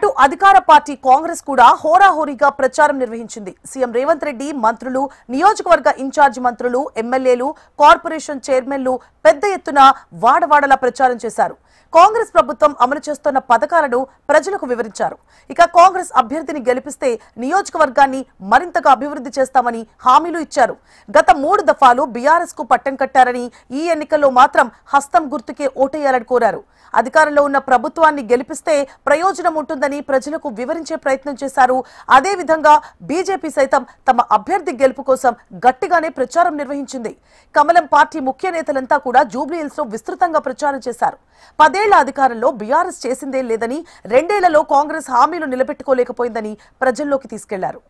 అటు అధికార పార్టీ కాంగ్రెస్ కూడా హోరాహోరీగా ప్రచారం నిర్వహించింది. సీఎం రేవంత్ రెడ్డి, మంత్రులు, నియోజకవర్గ ఇన్ఛార్జి మంత్రులు, ఎమ్మెల్యేలు, కార్పొరేషన్ చైర్మన్లు పెద్ద ఎత్తున వాడవాడలా ప్రచారం చేశారు. కాంగ్రెస్ ప్రభుత్వం అమలు చేస్తున్న పథకాలను ప్రజలకు వివరించారు. ఇక కాంగ్రెస్ అభ్యర్థిని గెలిపిస్తే నియోజకవర్గాన్ని మరింతగా అభివృద్ధి చేస్తామని హామీలు ఇచ్చారు. గత 3 దఫాలు బీఆర్ఎస్ కు పట్టం కట్టారని ఈ ఎన్నికల్లో మాత్రం హస్తం గుర్తుకే ఓటేయాలని కోరారు. అధికారంలో ఉన్న ప్రభుత్వాన్ని గెలిపిస్తే ప్రయోజనం ఉంటుందని ప్రజలకు వివరించే ప్రయత్నం చేశారు. అదేవిధంగా బీజేపీ సైతం తమ అభ్యర్థి గెలుపు కోసం గట్టిగానే ప్రచారం నిర్వహించింది. కమలం పార్టీ ముఖ్య నేతలంతా కూడా జూబ్లీహిల్స్ లో విస్తృతంగా ప్రచారం చేశారు. 10 ఏళ్ల అధికారంలో బీఆర్ఎస్ చేసిందే లేదని, 2 ఏళ్లలో కాంగ్రెస్ హామీలు నిలబెట్టుకోలేకపోయిందని ప్రజల్లోకి తీసుకెళ్లారు.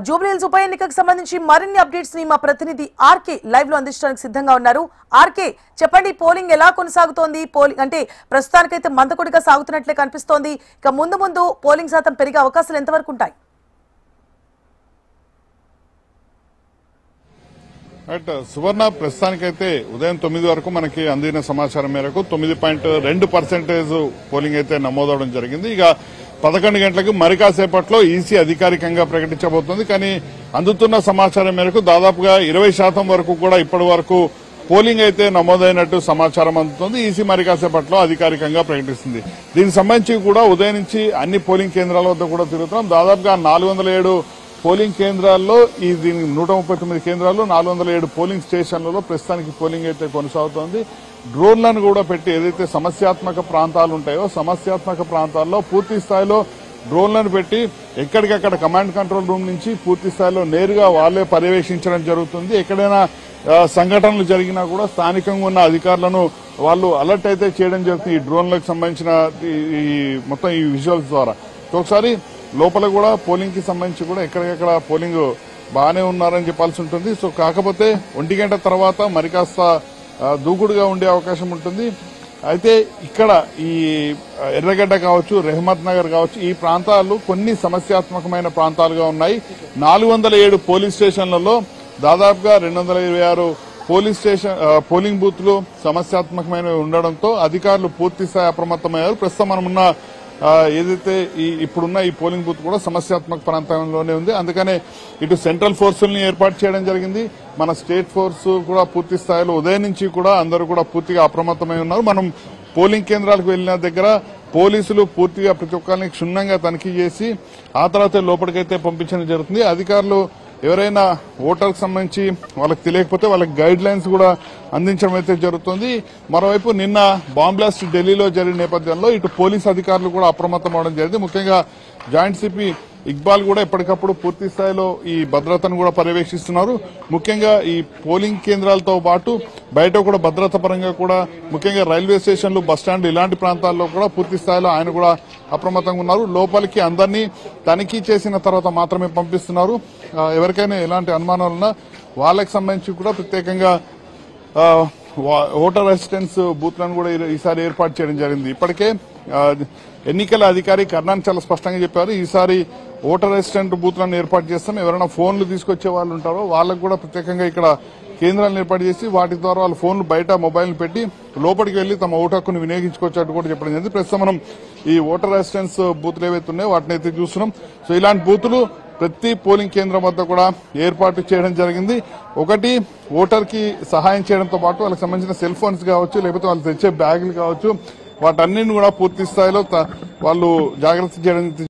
జూబ్లీహిల్స్ ఉప ఎన్నికకు సంబంధించి మరిన్ని అప్డేట్స్ ని మా ప్రతినిధి ఆర్కే లైవ్ లో అందించడానికి సిద్ధంగా ఉన్నారు. ఆర్కే, చెప్పండి, పోలింగ్ ఎలా కొనసాగుతోంది? పోలింగ్ అంటే ప్రస్తుతానికైతే మందకొడిగా సాగుతున్నట్లే కనిపిస్తోంది. ఇక ముందు ముందు పోలింగ్ శాతం పెరిగే అవకాశాలు ఎంతవరకు ఉంటాయి? సువర్ణ, ప్రస్తుతానికైతే ఉదయం 9 వరకు మనకి అందిన సమాచారం మేరకు 9.2% పోలింగ్ అయితే నమోదవడం జరిగింది. ఇక 11 గంటలకు మరి కాసేపట్లో ఈసీ అధికారికంగా ప్రకటించబోతోంది. కానీ అందుతున్న సమాచారం మేరకు దాదాపుగా 20% వరకు కూడా ఇప్పటి వరకు పోలింగ్ అయితే నమోదైనట్టు సమాచారం అందుతుంది. ఈసీ మరి కాసేపట్లో అధికారికంగా ప్రకటిస్తుంది. దీనికి సంబంధించి కూడా ఉదయం నుంచి అన్ని పోలింగ్ కేంద్రాల వద్ద కూడా తిరుగుతున్నాం. దాదాపుగా 407 పోలింగ్ కేంద్రాల్లో, ఈ దీని 139 కేంద్రాల్లో 407 పోలింగ్ స్టేషన్లలో ప్రస్తుతానికి పోలింగ్ అయితే కొనసాగుతోంది. డ్రోన్లను కూడా పెట్టి ఏదైతే సమస్యాత్మక ప్రాంతాలు ఉంటాయో సమస్యాత్మక ప్రాంతాల్లో పూర్తి స్థాయిలో డ్రోన్లను పెట్టి ఎక్కడికక్కడ కమాండ్ కంట్రోల్ రూమ్ నుంచి పూర్తి స్థాయిలో నేరుగా వాళ్లే పర్యవేక్షించడం జరుగుతుంది. ఎక్కడైనా సంఘటనలు జరిగినా కూడా స్థానికంగా ఉన్న అధికారులను వాళ్ళు అలర్ట్ అయితే చేయడం జరుగుతుంది. ఈ డ్రోన్లకు సంబంధించిన మొత్తం ఈ విజువల్స్ ద్వారా. ఒకసారి లోపల కూడా పోలింగ్ కి సంబంధించి కూడా ఎక్కడికక్కడ పోలింగ్ బాగానే ఉన్నారని చెప్పాల్సి ఉంటుంది. సో కాకపోతే 1 గంట తర్వాత మరి కాస్త దూకుడుగా ఉండే అవకాశం ఉంటుంది. అయితే ఇక్కడ ఈ ఎర్రగడ్డ కావచ్చు, రెహమత్ నగర్ కావచ్చు, ఈ ప్రాంతాలు కొన్ని సమస్యాత్మకమైన ప్రాంతాలుగా ఉన్నాయి. 407 పోలీస్ స్టేషన్లలో దాదాపుగా 226 పోలింగ్ బూత్లు సమస్యాత్మకమైనవి ఉండడంతో అధికారులు పూర్తిస్థాయి అప్రమత్తమయ్యారు. ప్రస్తుతం మనమున్న ఏదైతే ఇప్పుడున్న ఈ పోలింగ్ బూత్ కూడా సమస్యాత్మక ప్రాంతంలోనే ఉంది. అందుకనే ఇటు సెంట్రల్ ఫోర్సుల్ని ఏర్పాటు చేయడం జరిగింది. మన స్టేట్ ఫోర్స్ కూడా పూర్తి స్థాయిలో ఉదయం నుంచి కూడా అందరూ కూడా పూర్తిగా అప్రమత్తమై ఉన్నారు. మనం పోలింగ్ కేంద్రాలకు వెళ్లిన దగ్గర పోలీసులు పూర్తిగా ప్రతి ఒక్కరిని క్షుణ్ణంగా తనిఖీ చేసి ఆ తర్వాత లోపలికైతే పంపించడం జరుగుతుంది. అధికారులు ఎవరైనా ఓటర్కి సంబంధించి వాళ్ళకి తెలియకపోతే వాళ్ళకి గైడ్ లైన్స్ కూడా అందించడం అయితే జరుగుతుంది. మరోవైపు నిన్న బాంబ్ బ్లాస్ట్ ఢిల్లీలో జరిగిన నేపథ్యంలో ఇటు పోలీస్ అధికారులు కూడా అప్రమత్తం అవడం జరిగింది. ముఖ్యంగా జాయింట్ సిపి ఇక్బాల్ కూడా ఎప్పటికప్పుడు పూర్తి స్థాయిలో ఈ భద్రతను కూడా పర్యవేక్షిస్తున్నారు. ముఖ్యంగా ఈ పోలింగ్ కేంద్రాలతో పాటు బయట కూడా భద్రత పరంగా కూడా ముఖ్యంగా రైల్వే స్టేషన్లు, బస్టాండ్ ఇలాంటి ప్రాంతాల్లో కూడా పూర్తి స్థాయిలో ఆయన కూడా అప్రమత్తంగా ఉన్నారు. లోపలికి అందరినీ తనిఖీ చేసిన తర్వాత మాత్రమే పంపిస్తున్నారు. ఎవరికైనా ఎలాంటి అనుమానాలున్నా వాళ్ళకి సంబంధించి కూడా ప్రత్యేకంగా ఓటర్ అసిస్టెన్స్ బూత్లను కూడా ఈసారి ఏర్పాటు చేయడం జరిగింది. ఇప్పటికే ఎన్నికల అధికారి కర్ణన్ చాలా స్పష్టంగా చెప్పారు, ఈసారి ఓటర్ అసిస్టెంట్ బూత్లను ఏర్పాటు చేస్తాం. ఎవరైనా ఫోన్లు తీసుకొచ్చే వాళ్ళు ఉంటారో వాళ్ళకు కూడా ప్రత్యేకంగా ఇక్కడ కేంద్రాలను ఏర్పాటు చేసి వాటి ద్వారా వాళ్ళ ఫోన్లు బయట మొబైల్ పెట్టి లోపలికి వెళ్లి తమ ఓటు హక్కును వినియోగించుకోవచ్చట్టు కూడా చెప్పడం జరిగింది. ప్రస్తుతం మనం ఈ ఓటర్ అసిస్టెన్స్ బూత్లు ఏవైతే ఉన్నాయో వాటిని అయితే చూస్తున్నాం. సో ఇలాంటి బూతులు ప్రతి పోలింగ్ కేంద్రం వద్ద కూడా ఏర్పాటు చేయడం జరిగింది. ఒకటి, ఓటర్ కి సహాయం చేయడంతో పాటు వాళ్ళకి సంబంధించిన సెల్ ఫోన్స్ కావచ్చు, లేకపోతే వాళ్ళు తెచ్చే బ్యాగులు కావచ్చు, వాటన్నింటిని కూడా పూర్తి స్థాయిలో వాళ్ళు జాగ్రత్త చేయడం